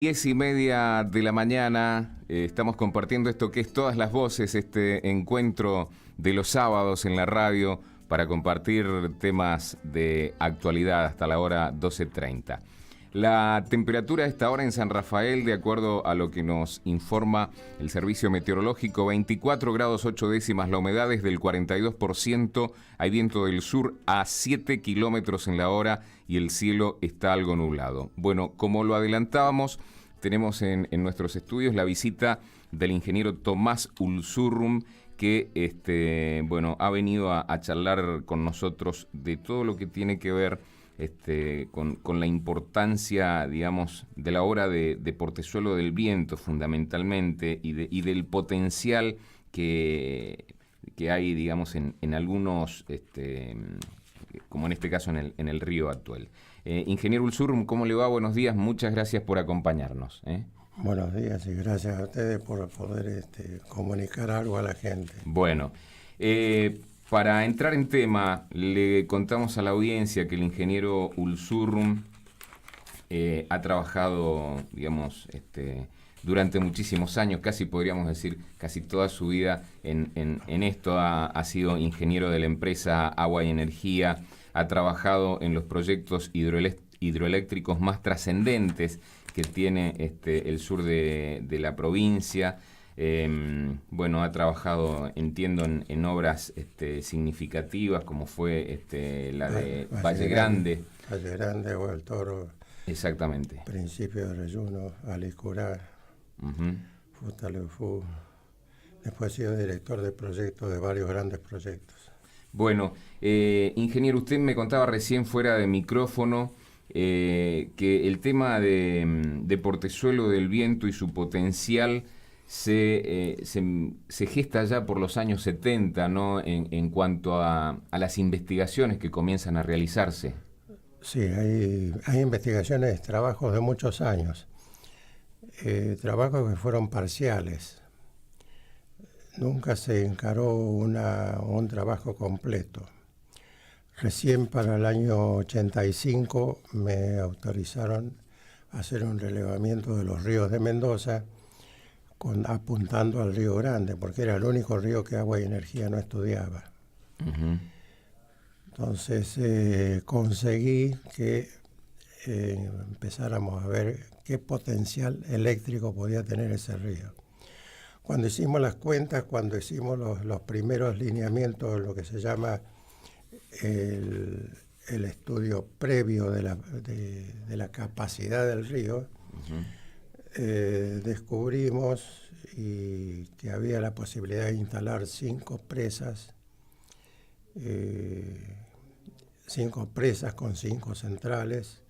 10:30 de la mañana, estamos compartiendo esto que es Todas las Voces, este encuentro de los sábados en la radio para compartir temas de actualidad hasta la hora 12:30. La temperatura a esta hora en San Rafael, de acuerdo a lo que nos informa el servicio meteorológico, 24 grados 8 décimas, la humedad es del 42%, hay viento del sur a 7 kilómetros en la hora y el cielo está algo nublado. Bueno, como lo adelantábamos, tenemos en nuestros estudios la visita del ingeniero Tomás Ulzurrum, que ha venido a charlar con nosotros de todo lo que tiene que ver con la importancia, digamos, de la obra de Portezuelo del Viento, fundamentalmente, y del potencial que hay, digamos, en algunos, como en este caso en el río actual. Ingeniero Ulzurrum, ¿cómo le va? Buenos días, muchas gracias por acompañarnos. Buenos días y gracias a ustedes por poder comunicar algo a la gente. Bueno, para entrar en tema, le contamos a la audiencia que el ingeniero Ulzurrum ha trabajado, digamos, durante muchísimos años, casi podríamos decir, casi toda su vida en esto. Ha sido ingeniero de la empresa Agua y Energía, ha trabajado en los proyectos hidroeléctricos más trascendentes que tiene el sur de la provincia. Ha trabajado, entiendo, en obras significativas, como fue la de Valle Grande. Valle Grande, o el Toro. Exactamente. Principio de Reyuno, Alicurá, Futalefú. Después he sido director de proyectos, de varios grandes proyectos. Bueno, ingeniero, usted me contaba recién fuera de micrófono que el tema de Portezuelo del Viento y su potencial se gesta ya por los años 70, ¿no? En cuanto a las investigaciones que comienzan a realizarse. Sí, hay investigaciones, trabajos de muchos años, trabajos que fueron parciales. Nunca se encaró un trabajo completo. Recién para el año 85 me autorizaron a hacer un relevamiento de los ríos de Mendoza, apuntando al Río Grande, porque era el único río que Agua y Energía no estudiaba. Entonces conseguí que empezáramos a ver qué potencial eléctrico podía tener ese río. Cuando hicimos las cuentas, cuando hicimos los primeros lineamientos, lo que se llama el estudio previo de la capacidad del río, descubrimos que había la posibilidad de instalar 5 presas con 5 centrales,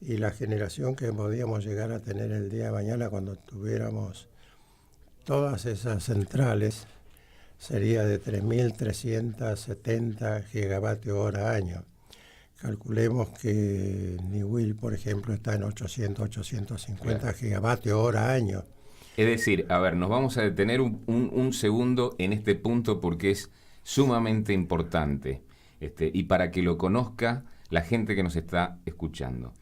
y la generación que podíamos llegar a tener el día de mañana cuando tuviéramos todas esas centrales sería de 3.370 gigavatios hora año. Calculemos que Niwil, por ejemplo, está en 850 gigavatios hora año. Es decir, a ver, nos vamos a detener un segundo en este punto porque es sumamente importante, y para que lo conozca la gente que nos está escuchando.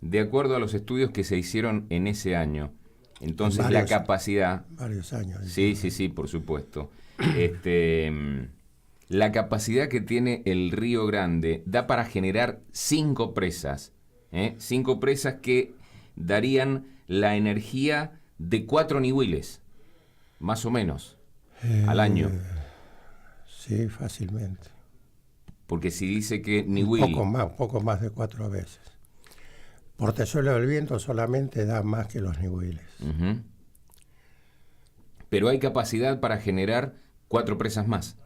De acuerdo a los estudios que se hicieron en ese año, entonces la capacidad... Varios años. Sí, por supuesto. La capacidad que tiene el Río Grande da para generar 5 presas. 5 presas que darían la energía de 4 Niwiles, más o menos, al año. Sí, fácilmente. Porque si dice que Niwil... Poco más de 4 veces. Portezuelo del Viento solamente da más que los Niwiles. Pero hay capacidad para generar 4 presas más.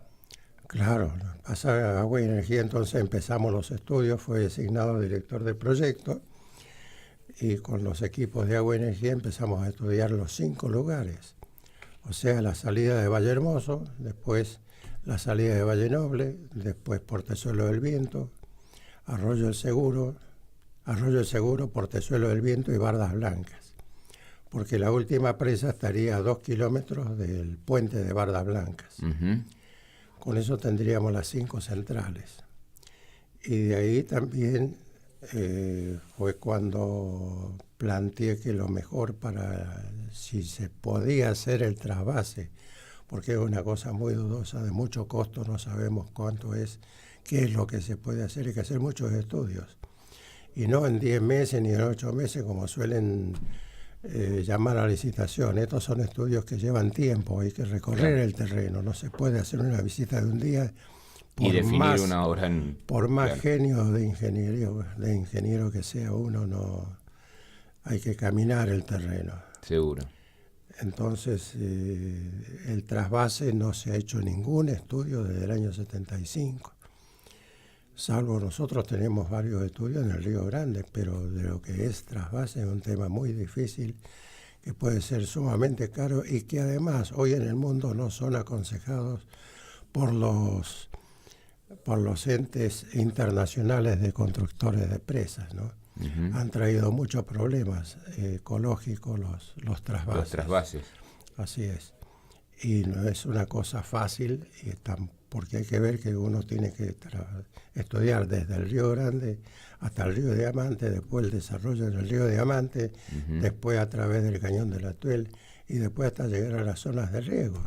Claro, pasa Agua y Energía, entonces empezamos los estudios, fue designado director de proyecto, y con los equipos de Agua y Energía empezamos a estudiar los 5 lugares. O sea, la salida de Valle Hermoso, después la salida de Valle Noble, después Portezuelo del Viento, Arroyo del Seguro, Portezuelo del Viento y Bardas Blancas. Porque la última presa estaría a 2 kilómetros del puente de Bardas Blancas. Con eso tendríamos las 5 centrales. Y de ahí también fue cuando planteé que lo mejor para, si se podía hacer el trasvase, porque es una cosa muy dudosa, de mucho costo, no sabemos cuánto es, qué es lo que se puede hacer, hay que hacer muchos estudios. Y no en 10 meses ni en 8 meses como suelen llamar a licitación. Estos son estudios que llevan tiempo, hay que recorrer el terreno, no se puede hacer una visita de un día. Y definir una obra en... Por más genio de ingeniero que sea uno, no hay que caminar el terreno. Seguro. Entonces, el trasvase no se ha hecho ningún estudio desde el año 75. Salvo nosotros tenemos varios estudios en el Río Grande, pero de lo que es trasvase es un tema muy difícil, que puede ser sumamente caro y que además hoy en el mundo no son aconsejados por los entes internacionales de constructores de presas, ¿no? Uh-huh. Han traído muchos problemas ecológicos los trasvases. Los trasvases. Así es. Y no es una cosa fácil, porque hay que ver que uno tiene que estudiar desde el Río Grande hasta el Río Diamante, después el desarrollo del Río Diamante, uh-huh, después a través del Cañón del Atuel y después hasta llegar a las zonas de riego.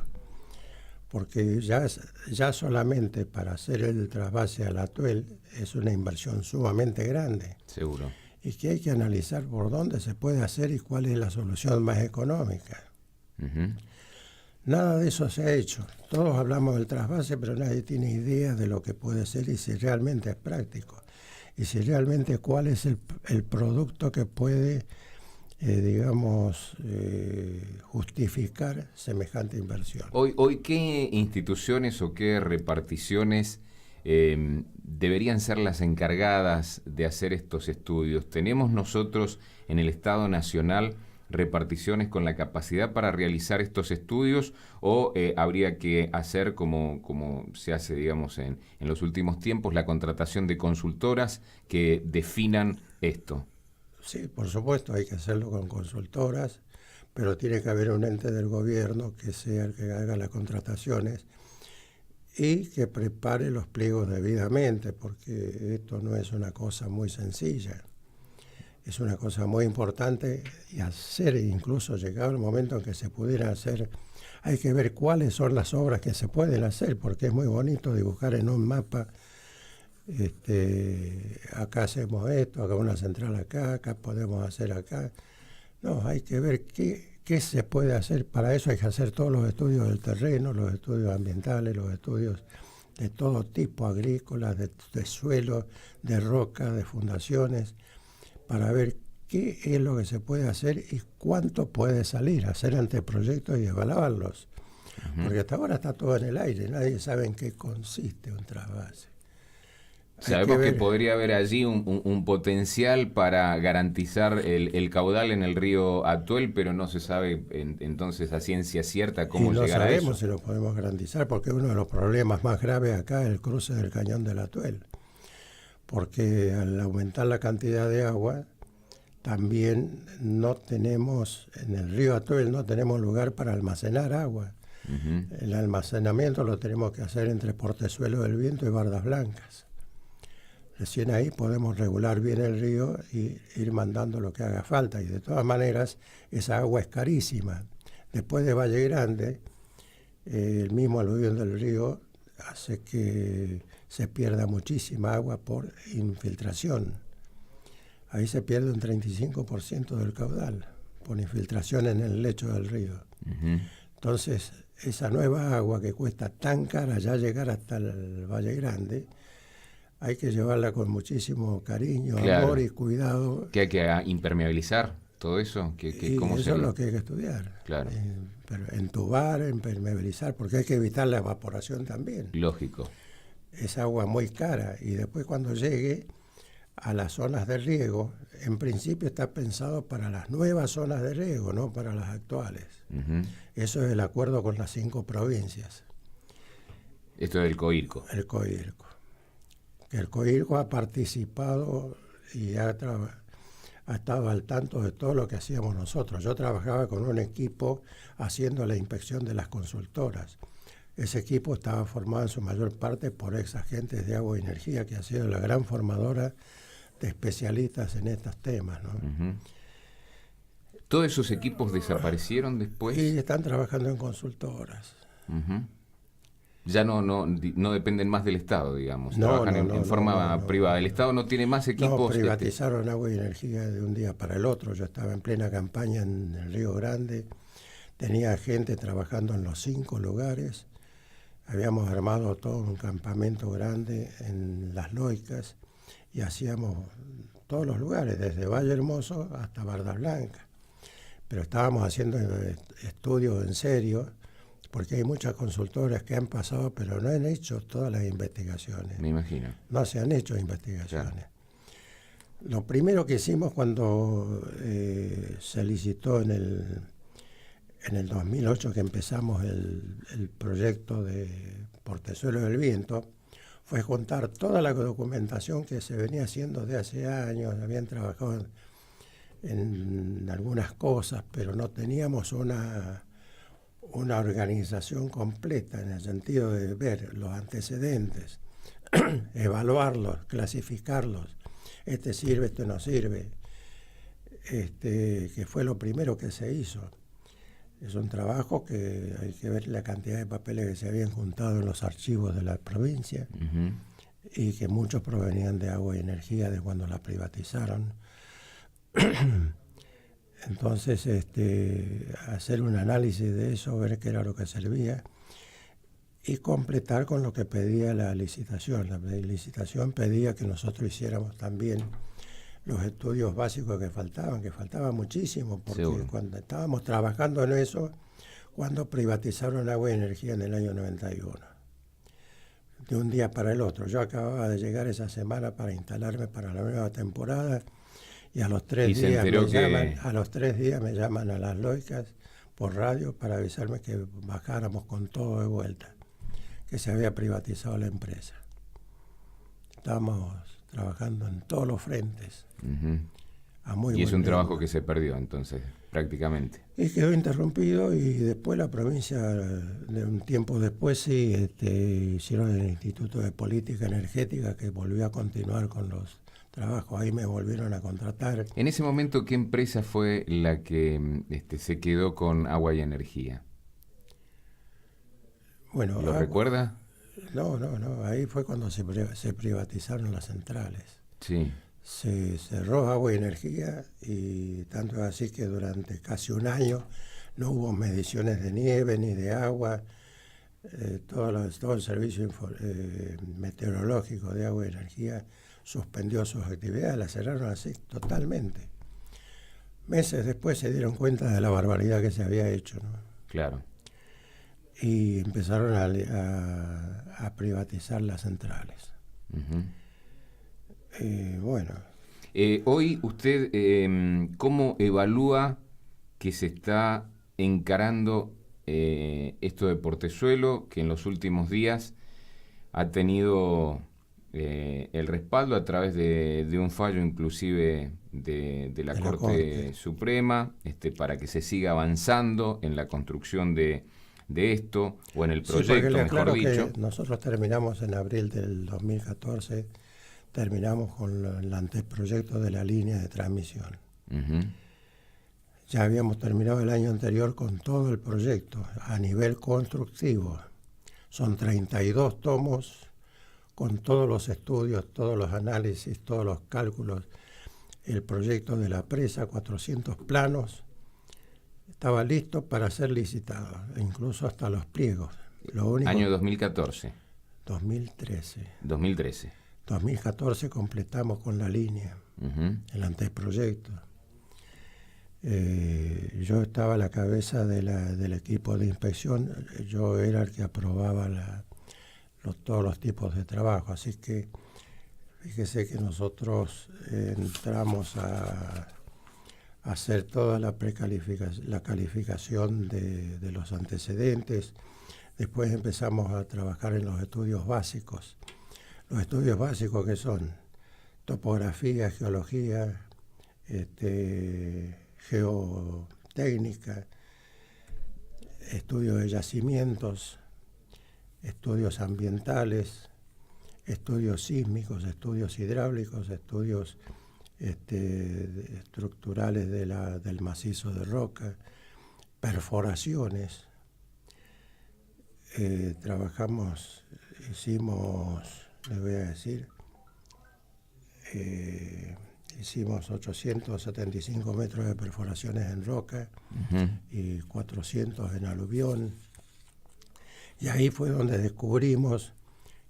Porque ya solamente para hacer el trasvase al Atuel es una inversión sumamente grande. Seguro. Y que hay que analizar por dónde se puede hacer y cuál es la solución más económica. Uh-huh. Nada de eso se ha hecho. Todos hablamos del trasvase, pero nadie tiene idea de lo que puede ser y si realmente es práctico. Y si realmente cuál es el producto que puede, justificar semejante inversión. Hoy ¿qué instituciones o qué reparticiones deberían ser las encargadas de hacer estos estudios? ¿Tenemos nosotros en el Estado Nacional reparticiones con la capacidad para realizar estos estudios o habría que hacer como se hace, digamos, en los últimos tiempos, la contratación de consultoras que definan esto? Sí, por supuesto, hay que hacerlo con consultoras, pero tiene que haber un ente del gobierno que sea el que haga las contrataciones y que prepare los pliegos debidamente, porque esto no es una cosa muy sencilla. Es una cosa muy importante y hacer, incluso llegado el momento en que se pudiera hacer, hay que ver cuáles son las obras que se pueden hacer, porque es muy bonito dibujar en un mapa, acá hacemos esto, acá una central acá podemos hacer acá. No, hay que ver qué se puede hacer. Para eso hay que hacer todos los estudios del terreno, los estudios ambientales, los estudios de todo tipo, agrícolas, de suelo, de roca, de fundaciones, para ver qué es lo que se puede hacer y cuánto puede salir, hacer anteproyectos y evaluarlos. Uh-huh. Porque hasta ahora está todo en el aire, nadie sabe en qué consiste un trasvase. Sabemos que podría haber allí un potencial para garantizar el caudal en el río Atuel, pero no se sabe entonces a ciencia cierta cómo llegar a eso. No sabemos si lo podemos garantizar, porque uno de los problemas más graves acá es el cruce del Cañón del Atuel. Porque al aumentar la cantidad de agua, también no tenemos, en el río Atuel no tenemos lugar para almacenar agua. Uh-huh. El almacenamiento lo tenemos que hacer entre Portezuelo del Viento y Bardas Blancas. Recién ahí podemos regular bien el río y ir mandando lo que haga falta. Y de todas maneras, esa agua es carísima. Después de Valle Grande, el mismo aluvión del río hace que se pierda muchísima agua por infiltración. Ahí se pierde un 35% del caudal por infiltración en el lecho del río. Uh-huh. Entonces, esa nueva agua que cuesta tan cara ya llegar hasta el Valle Grande, hay que llevarla con muchísimo cariño, claro, amor y cuidado. ¿Que hay que impermeabilizar todo eso? ¿Cómo eso es lo que hay que estudiar. Claro. Entubar, impermeabilizar, porque hay que evitar la evaporación también. Lógico. Es agua muy cara y después cuando llegue a las zonas de riego, en principio está pensado para las nuevas zonas de riego, no para las actuales. Uh-huh. Eso es el acuerdo con las 5 provincias. Esto es el COIRCO. El COIRCO. El COIRCO ha participado y ha estado al tanto de todo lo que hacíamos nosotros. Yo trabajaba con un equipo haciendo la inspección de las consultoras. Ese equipo estaba formado en su mayor parte por ex agentes de Agua y Energía, que ha sido la gran formadora especialistas en estos temas, ¿no? Ujú. ¿Todos esos equipos desaparecieron después? Y están trabajando en consultoras. Ujú. Ya no dependen más del Estado, digamos. No, Trabajan no, en no, forma no, privada. no, El no. Estado no tiene más No, equipos. privatizaron agua y energía de un día para el otro. Yo estaba en plena campaña en el Río Grande, tenía gente trabajando en los 5 lugares, habíamos armado todo un campamento grande en Las Loicas y hacíamos todos los lugares, desde Valle Hermoso hasta Bardas Blancas. Pero estábamos haciendo estudios en serio, porque hay muchas consultoras que han pasado, pero no han hecho todas las investigaciones. Me imagino. No se han hecho investigaciones. Claro. Lo primero que hicimos cuando se licitó en el 2008, que empezamos el proyecto de Portezuelo del Viento, fue juntar toda la documentación que se venía haciendo de hace años. Habían trabajado en algunas cosas, pero no teníamos una organización completa en el sentido de ver los antecedentes, evaluarlos, clasificarlos. Este sirve, este no sirve, que fue lo primero que se hizo. Es un trabajo que hay que ver la cantidad de papeles que se habían juntado en los archivos de la provincia, Ujú. y que muchos provenían de agua y energía de cuando la privatizaron. Entonces, hacer un análisis de eso, ver qué era lo que servía y completar con lo que pedía la licitación. La licitación pedía que nosotros hiciéramos también los estudios básicos que faltaban muchísimo, porque Seguro. cuando estábamos trabajando en eso, cuando privatizaron agua y energía en el año 91, de un día para el otro. Yo acababa de llegar esa semana para instalarme para la nueva temporada, y a los 3 Y se días enteró me que- llaman, a los 3 días me llaman a Las Loicas por radio para avisarme que bajáramos con todo de vuelta, que se había privatizado la empresa. Estábamos trabajando en todos los frentes, Ujú. a muy Y es buen un trabajo ritmo. que se perdió, entonces, prácticamente. Y quedó interrumpido, y después la provincia, de un tiempo después, sí, hicieron el Instituto de Política Energética, que volvió a continuar con los trabajos. Ahí me volvieron a contratar. En ese momento, ¿qué empresa fue la que se quedó con agua y energía? Bueno, ¿Lo recuerda? no, ahí fue cuando se privatizaron las centrales. Sí. Se cerró agua y energía, y tanto es así que durante casi un año no hubo mediciones de nieve ni de agua. Todo el servicio meteorológico de agua y energía suspendió sus actividades, las cerraron así totalmente. Meses después se dieron cuenta de la barbaridad que se había hecho, ¿no? Claro. Y empezaron a privatizar las centrales. Ujú. Bueno, Hoy usted, ¿cómo evalúa que se está encarando esto de Portezuelo, que en los últimos días ha tenido el respaldo a través de un fallo inclusive de la Corte Suprema, para que se siga avanzando en la construcción de esto, o en el sí, porque proyecto, le mejor aclaro dicho? que nosotros terminamos en abril del 2014, terminamos con el anteproyecto de la línea de transmisión. Ujú. Ya habíamos terminado el año anterior con todo el proyecto a nivel constructivo. Son 32 tomos con todos los estudios, todos los análisis, todos los cálculos. El proyecto de la presa, 400 planos, estaba listo para ser licitado, incluso hasta los pliegos. Lo único, Año 2014, 2013. 2013. 2014 completamos con la línea, Ujú. el anteproyecto. Yo estaba a la cabeza del equipo de inspección. Yo era el que aprobaba todos los tipos de trabajo, así que fíjese que nosotros entramos a hacer toda la calificación de los antecedentes. Después empezamos a trabajar en los estudios básicos. Los estudios básicos, que son topografía, geología, geotécnica, estudios de yacimientos, estudios ambientales, estudios sísmicos, estudios hidráulicos, estudios estructurales del macizo de roca, perforaciones. Les voy a decir, hicimos 875 metros de perforaciones en roca y 400 en aluvión. Y ahí fue donde descubrimos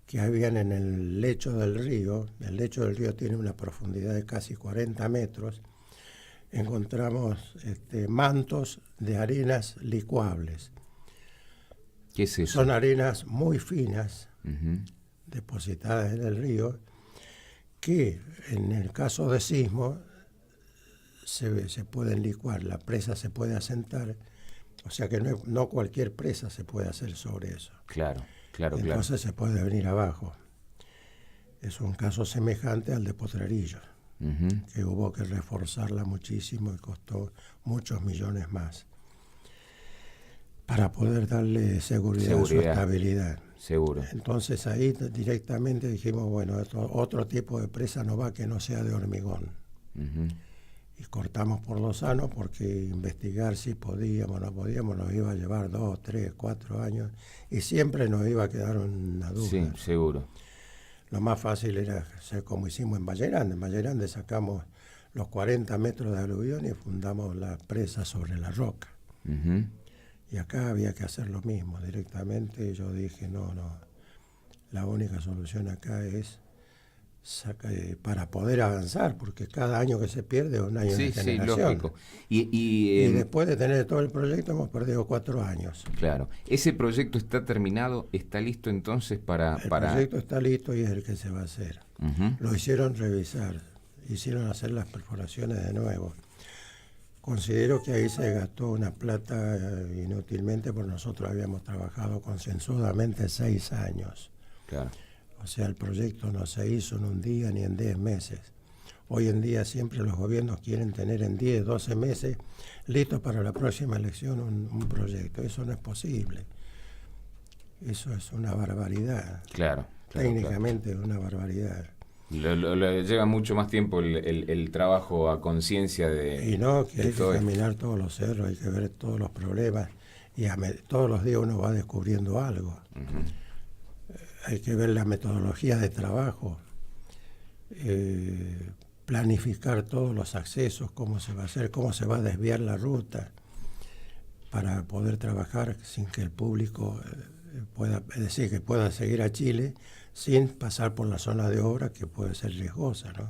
que habían en el lecho del río tiene una profundidad de casi 40 metros, encontramos mantos de arenas licuables. ¿Qué es eso? Son arenas muy finas, depositadas en el río, que en el caso de sismo se pueden licuar, la presa se puede asentar, o sea que no cualquier presa se puede hacer sobre eso. Claro. Entonces se puede venir abajo. Es un caso semejante al de Potrerillos, que hubo que reforzarla muchísimo y costó muchos millones más para poder darle seguridad. A su estabilidad. Seguro. Entonces ahí directamente dijimos, bueno, otro tipo de presa no va que no sea de hormigón. Y cortamos por lo sano porque investigar si podíamos o no podíamos nos iba a llevar 2, 3, 4 años y siempre nos iba a quedar una duda. Sí, seguro. Lo más fácil era hacer como hicimos en Valle Grande. En Valle Grande sacamos los 40 metros de aluvión y fundamos la presa sobre la roca. Y acá había que hacer lo mismo directamente. Y yo dije, no, la única solución acá es para poder avanzar, porque cada año que se pierde es un año de generación. Sí, lógico. Y después de tener todo el proyecto hemos perdido 4 años. Claro. ¿Ese proyecto está terminado? ¿Está listo entonces para...? El proyecto está listo y es el que se va a hacer. Lo hicieron revisar, hicieron hacer las perforaciones de nuevo. Considero que ahí se gastó una plata inútilmente, porque nosotros habíamos trabajado concienzudamente 6 años. Claro. O sea, el proyecto no se hizo en un día ni en 10 meses. Hoy en día siempre los gobiernos quieren tener en 10, 12 meses listo para la próxima elección un proyecto. Eso no es posible. Eso es una barbaridad. Claro. Técnicamente es una barbaridad. Lleva mucho más tiempo el trabajo a conciencia de... Y no, que hay que caminar todos los cerros, hay que ver todos los problemas. Y todos los días uno va descubriendo algo. Hay que ver la metodología de trabajo, planificar todos los accesos, cómo se va a hacer, cómo se va a desviar la ruta para poder trabajar sin que el público pueda seguir a Chile sin pasar por la zona de obra, que puede ser riesgosa, ¿no?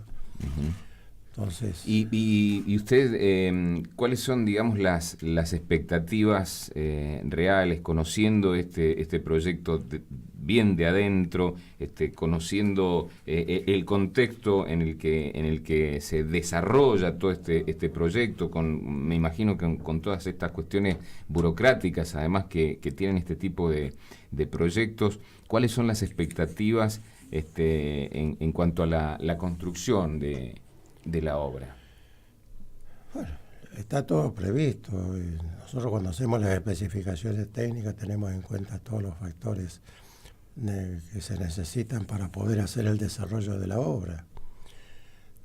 Entonces, ¿Y usted, cuáles son, digamos, las expectativas reales, conociendo este proyecto bien de adentro, conociendo el contexto en el que se desarrolla todo este proyecto, me imagino que con todas estas cuestiones burocráticas, además que tienen este tipo de proyectos? ¿Cuáles son las expectativas en cuanto a la construcción de la obra? Bueno, está todo previsto. Nosotros cuando hacemos las especificaciones técnicas tenemos en cuenta todos los factores que se necesitan para poder hacer el desarrollo de la obra,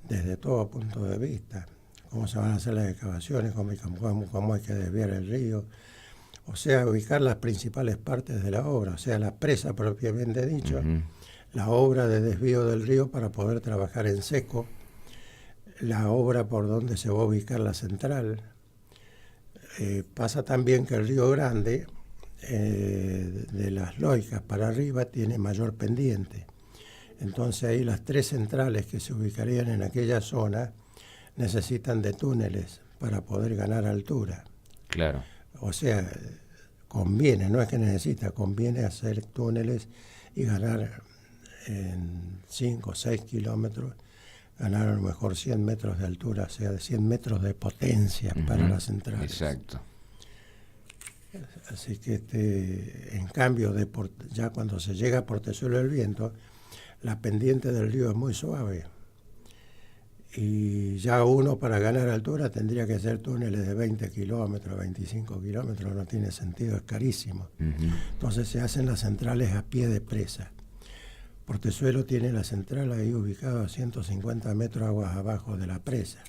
desde todo punto de vista. Cómo se van a hacer las excavaciones, cómo hay que desviar el río, o sea, ubicar las principales partes de la obra, o sea, la presa propiamente dicho, la obra de desvío del río para poder trabajar en seco, la obra por donde se va a ubicar la central. Pasa también que el Río Grande, de las Loicas para arriba, tiene mayor pendiente. Entonces ahí las 3 centrales que se ubicarían en aquella zona necesitan de túneles para poder ganar altura. Claro. O sea, conviene, no es que necesita, conviene hacer túneles y ganar en 5 o 6 kilómetros, ganar a lo mejor 100 metros de altura, o sea, de 100 metros de potencia para las centrales. Exacto. Así que en cambio, ya cuando se llega a Portezuelo del Viento, la pendiente del río es muy suave. Y ya uno para ganar altura tendría que hacer túneles de 20 kilómetros, 25 kilómetros, no tiene sentido, es carísimo. Entonces se hacen las centrales a pie de presa. Portezuelo tiene la central ahí ubicada a 150 metros aguas abajo de la presa.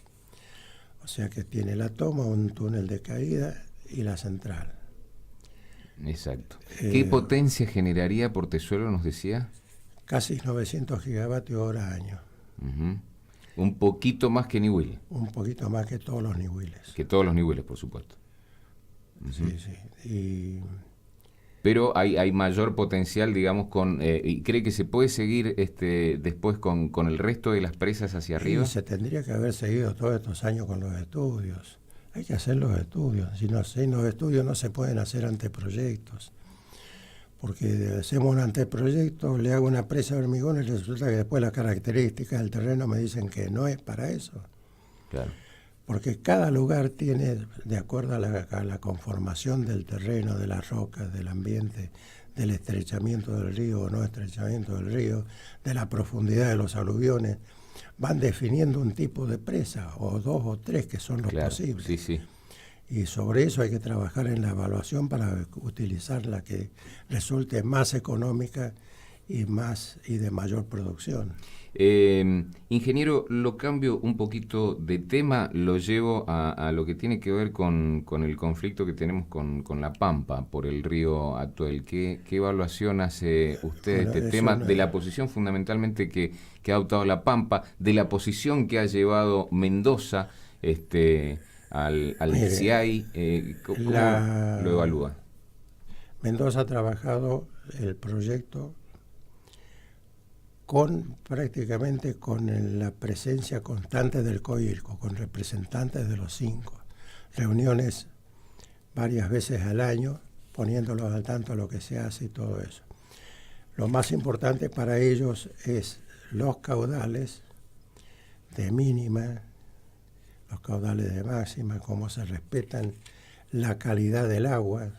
O sea que tiene la toma, un túnel de caída y la central. Exacto. ¿Qué potencia generaría Portezuelo, nos decía? Casi 900 gigavatios hora año. Un poquito más que Niwil. Un poquito más que todos los niwiles. Que todos los niwiles, por supuesto. Sí, sí. Pero hay mayor potencial, digamos, ¿y cree que se puede seguir después con el resto de las presas hacia arriba? Y se tendría que haber seguido todos estos años con los estudios. Hay que hacer los estudios. Si los estudios no se pueden hacer anteproyectos. Porque hacemos un anteproyecto, le hago una presa de hormigón y resulta que después las características del terreno me dicen que no es para eso. Claro. Porque cada lugar tiene, de acuerdo a la conformación del terreno, de las rocas, del ambiente, del estrechamiento del río o no estrechamiento del río, de la profundidad de los aluviones, van definiendo un tipo de presa, o dos o tres que son los posibles. Sí, sí. Y sobre eso hay que trabajar en la evaluación para utilizar la que resulte más económica y de mayor producción. Ingeniero, lo cambio un poquito de tema, lo llevo a lo que tiene que ver con el conflicto que tenemos con la Pampa por el río Atuel. ¿Qué evaluación hace usted de este tema, de la posición fundamentalmente que ha adoptado la Pampa, de la posición que ha llevado Mendoza al CIAI? ¿Cómo lo evalúa? Mendoza ha trabajado el proyecto prácticamente con la presencia constante del COIRCO, con representantes de los 5, reuniones varias veces al año, poniéndolos al tanto de lo que se hace y todo eso. Lo más importante para ellos es los caudales de mínima, los caudales de máxima, cómo se respetan la calidad del agua,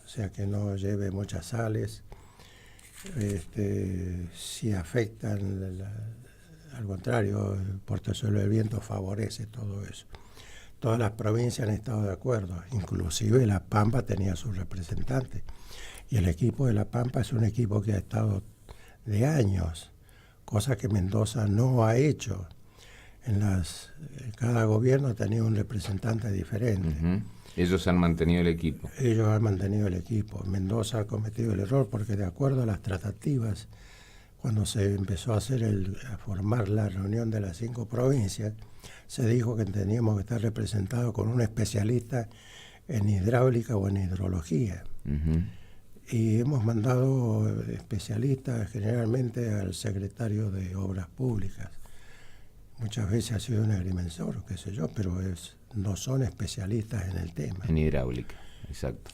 o sea que no lleve muchas sales, si afectan, al contrario, el Portezuelo del Viento favorece todo eso. Todas las provincias han estado de acuerdo, inclusive La Pampa tenía sus representantes, y el equipo de La Pampa es un equipo que ha estado de años, cosa que Mendoza no ha hecho. Cada gobierno tenía un representante diferente. Ellos han mantenido el equipo. Ellos han mantenido el equipo. Mendoza ha cometido el error porque de acuerdo a las tratativas, cuando se empezó a formar la reunión de las 5 provincias, se dijo que teníamos que estar representados con un especialista en hidráulica o en hidrología. Y hemos mandado especialistas generalmente al secretario de Obras Públicas. Muchas veces ha sido un agrimensor, qué sé yo, pero no son especialistas en el tema. En hidráulica, exacto.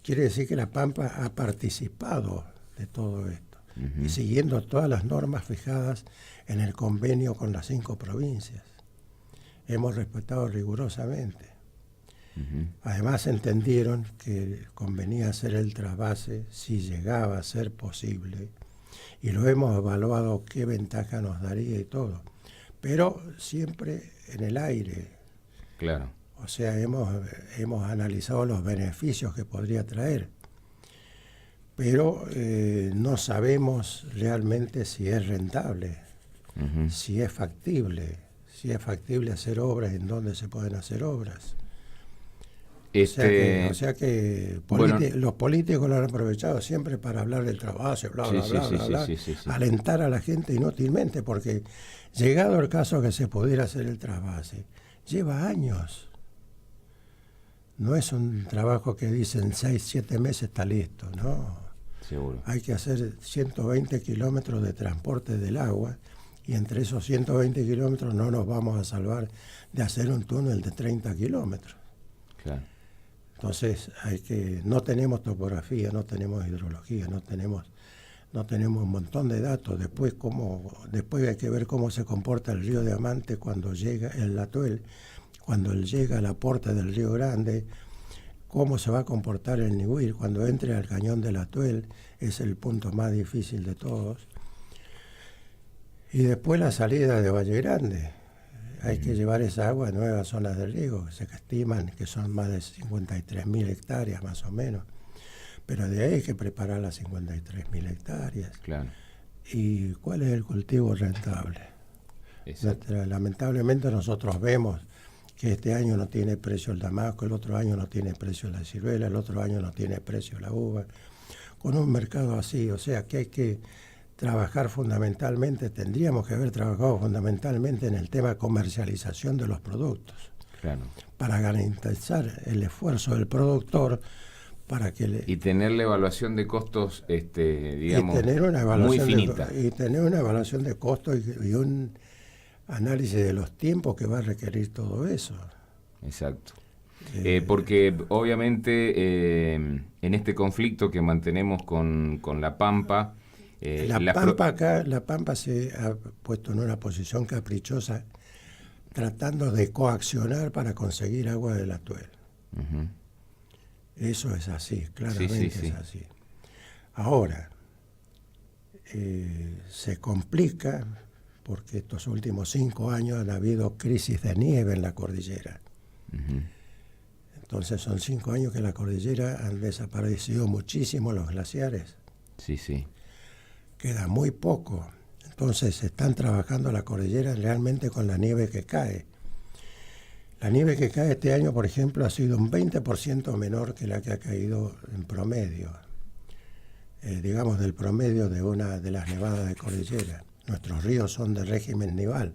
Quiere decir que La Pampa ha participado de todo esto, y siguiendo todas las normas fijadas en el convenio con las 5 provincias. Hemos respetado rigurosamente. Además entendieron que convenía hacer el trasvase si llegaba a ser posible, y lo hemos evaluado qué ventaja nos daría y todo, pero siempre en el aire. Claro. O sea, hemos analizado los beneficios que podría traer, pero no sabemos realmente si es rentable, si es factible hacer obras, en dónde se pueden hacer obras. O sea que los políticos lo han aprovechado siempre para hablar del trabajo, bla, alentar a la gente inútilmente, porque llegado el caso que se pudiera hacer el trasvase, lleva años. No es un trabajo que dicen 6, 7 meses está listo, no. Seguro. Hay que hacer 120 kilómetros de transporte del agua, y entre esos 120 kilómetros no nos vamos a salvar de hacer un túnel de 30 kilómetros. Claro. Entonces no tenemos topografía, no tenemos hidrología, no tenemos un montón de datos. Después hay que ver cómo se comporta el río Diamante cuando llega el Atuel, cuando él llega a la porta del Río Grande, cómo se va a comportar el Niwil cuando entre al cañón del Atuel, es el punto más difícil de todos. Y después la salida de Valle Grande. Hay que llevar esa agua a nuevas zonas de riego, que se estiman que son más de 53.000 hectáreas más o menos. pero de ahí hay que preparar las 53.000 hectáreas. Claro. ¿Y cuál es el cultivo rentable? Lamentablemente nosotros vemos que este año no tiene precio el damasco, el otro año no tiene precio la ciruela, el otro año no tiene precio la uva. Con un mercado así, o sea que hay que trabajar fundamentalmente, tendríamos que haber trabajado fundamentalmente en el tema de comercialización de los productos, claro, para garantizar el esfuerzo del productor para que y tener la evaluación de costos, digamos, y tener una evaluación muy finita. y tener una evaluación de costos y un análisis de los tiempos que va a requerir todo eso. Exacto. Porque obviamente en este conflicto que mantenemos con La Pampa... La Pampa se ha puesto en una posición caprichosa tratando de coaccionar para conseguir agua del Atuel. Uh-huh. Eso es así, claramente sí. es así. Ahora, se complica porque estos últimos 5 años han habido crisis de nieve en la cordillera. Uh-huh. Entonces son 5 años que en la cordillera han desaparecido muchísimo los glaciares. Sí. Queda muy poco. Entonces están trabajando la cordillera realmente con la nieve que cae. La nieve que cae este año, por ejemplo, ha sido un 20% menor que la que ha caído en promedio. Digamos del promedio de una de las nevadas de cordillera. Nuestros ríos son de régimen nival,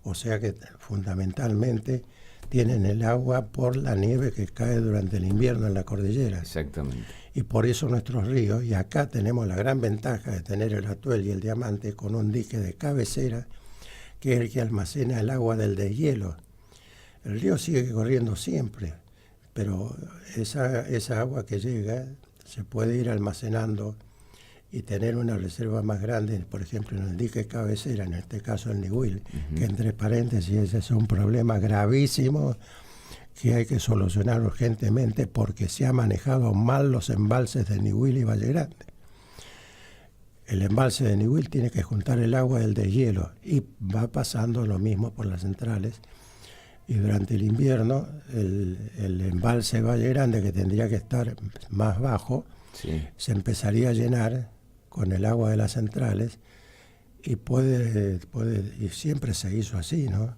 o sea que fundamentalmente tienen el agua por la nieve que cae durante el invierno en la cordillera. Exactamente. Y por eso nuestros ríos, y acá tenemos la gran ventaja de tener el Atuel y el Diamante con un dique de cabecera, que es el que almacena el agua del deshielo. El río sigue corriendo siempre, pero esa agua que llega se puede ir almacenando y tener una reserva más grande, por ejemplo, en el dique cabecera, en este caso el Nihuil, uh-huh. que entre paréntesis ese es un problema gravísimo que hay que solucionar urgentemente porque se ha manejado mal los embalses de Nihuil y Valle Grande. El embalse de Nihuil tiene que juntar el agua del deshielo y va pasando lo mismo por las centrales. Y durante el invierno el embalse de Valle Grande, que tendría que estar más bajo, sí. se empezaría a llenar con el agua de las centrales y puede y siempre se hizo así, ¿no?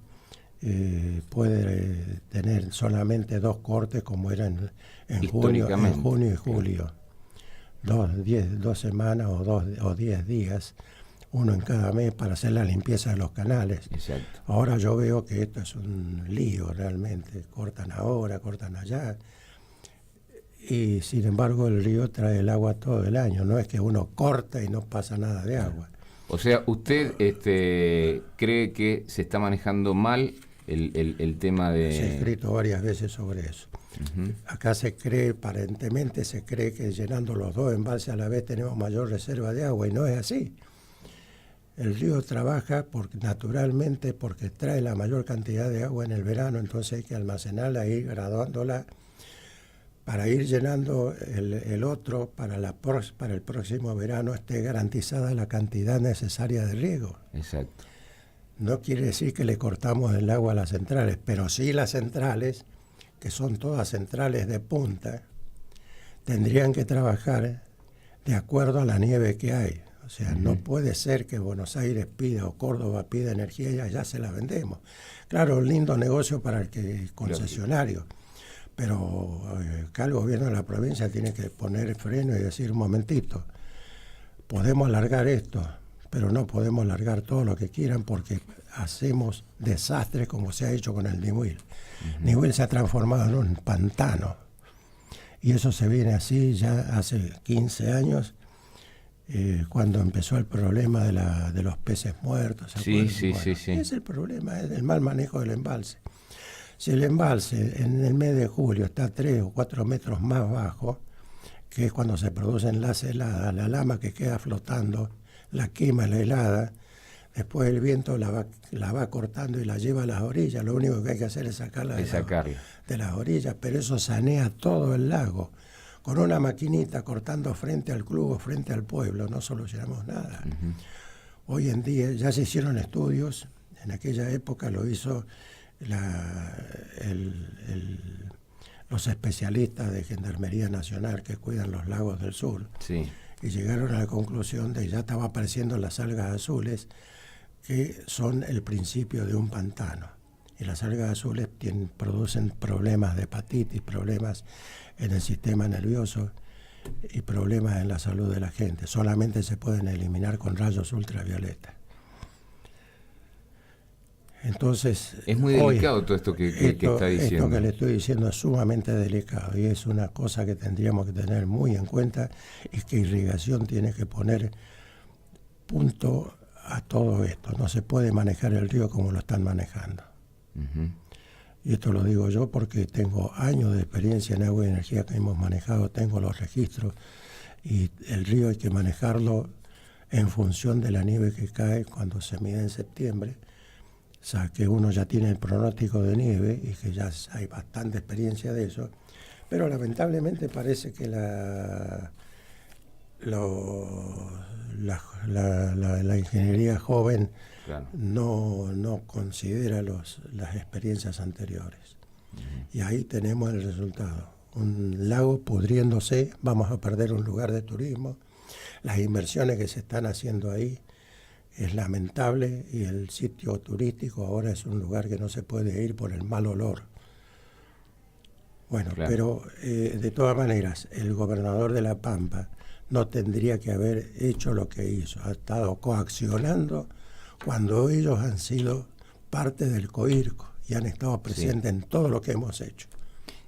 Puede tener solamente 2 cortes como eran en junio y julio. 2 semanas o 10 días, uno en cada mes para hacer la limpieza de los canales. Exacto. Ahora yo veo que esto es un lío realmente, cortan ahora, cortan allá. Y sin embargo el río trae el agua todo el año, no es que uno corta y no pasa nada de agua. O sea, ¿usted cree que se está manejando mal el tema de...? Se ha escrito varias veces sobre eso. Uh-huh. Acá aparentemente se cree que llenando los 2 embalses a la vez tenemos mayor reserva de agua y no es así. El río trabaja naturalmente porque trae la mayor cantidad de agua en el verano, entonces hay que almacenarla e ir graduándola para ir llenando el otro para el próximo verano esté garantizada la cantidad necesaria de riego. Exacto. No quiere decir que le cortamos el agua a las centrales, pero sí las centrales, que son todas centrales de punta, tendrían que trabajar de acuerdo a la nieve que hay. O sea, no puede ser que Buenos Aires pida o Córdoba pida energía y allá se la vendemos. Claro, un lindo negocio para el concesionario. Pero acá el gobierno de la provincia tiene que poner freno y decir, un momentito, podemos alargar esto, pero no podemos alargar todo lo que quieran porque hacemos desastres como se ha hecho con el Nihuil. Uh-huh. Nihuil se ha transformado en un pantano y eso se viene así ya hace 15 años, cuando empezó el problema de los peces muertos. Sí. Es el problema, es el mal manejo del embalse. Si el embalse en el mes de julio está 3 o 4 metros más bajo, que es cuando se producen las heladas, la lama que queda flotando, la quema la helada, después el viento la va cortando y la lleva a las orillas, lo único que hay que hacer es sacarla de las orillas, pero eso sanea todo el lago. Con una maquinita cortando frente al club o frente al pueblo no solucionamos nada. Uh-huh. Hoy en día ya se hicieron estudios, en aquella época lo hizo los especialistas de Gendarmería Nacional que cuidan los lagos del sur, Sí. y llegaron a la conclusión de que ya estaban apareciendo las algas azules, que son el principio de un pantano. Y las algas azules producen problemas de hepatitis, problemas en el sistema nervioso y problemas en la salud de la gente. Solamente se pueden eliminar con rayos ultravioleta. Entonces, Es muy delicado todo esto que está diciendo. Esto que le estoy diciendo es sumamente delicado y es una cosa que tendríamos que tener muy en cuenta, y que Irrigación tiene que poner punto a todo esto. No se puede manejar el río como lo están manejando. Uh-huh. Y esto lo digo yo porque tengo años de experiencia en agua y energía que hemos manejado, tengo los registros, y el río hay que manejarlo en función de la nieve que cae cuando se mide en septiembre. O sea, que uno ya tiene el pronóstico de nieve y que ya hay bastante experiencia de eso, pero lamentablemente parece que la ingeniería joven, claro, no considera las experiencias anteriores. Uh-huh. Y ahí tenemos el resultado. Un lago pudriéndose, vamos a perder un lugar de turismo. Las inversiones que se están haciendo ahí es lamentable, y el sitio turístico ahora es un lugar que no se puede ir por el mal olor. Bueno, claro, pero de todas maneras, el gobernador de La Pampa no tendría que haber hecho lo que hizo. Ha estado coaccionando cuando ellos han sido parte del COIRCO y han estado presentes, sí, en todo lo que hemos hecho.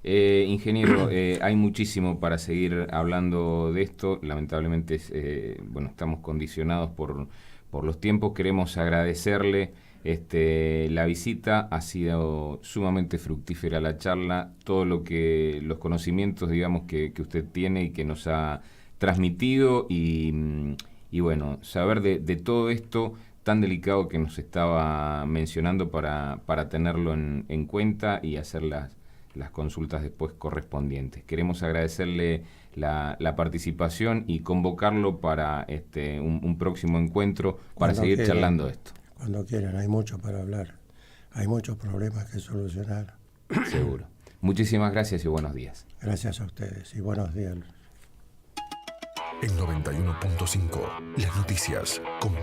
Ingeniero, hay muchísimo para seguir hablando de esto. Lamentablemente, bueno, estamos condicionados por los tiempos. Queremos agradecerle la visita. Ha sido sumamente fructífera la charla, todo los conocimientos, digamos, que usted tiene y que nos ha transmitido, y bueno, saber de todo esto tan delicado que nos estaba mencionando para tenerlo en cuenta y hacer las consultas después correspondientes. Queremos agradecerle la participación y convocarlo para un próximo encuentro para seguir charlando esto. Cuando quieran, hay mucho para hablar, hay muchos problemas que solucionar. Seguro. Muchísimas gracias y buenos días. Gracias a ustedes y buenos días. En 91.5, las noticias con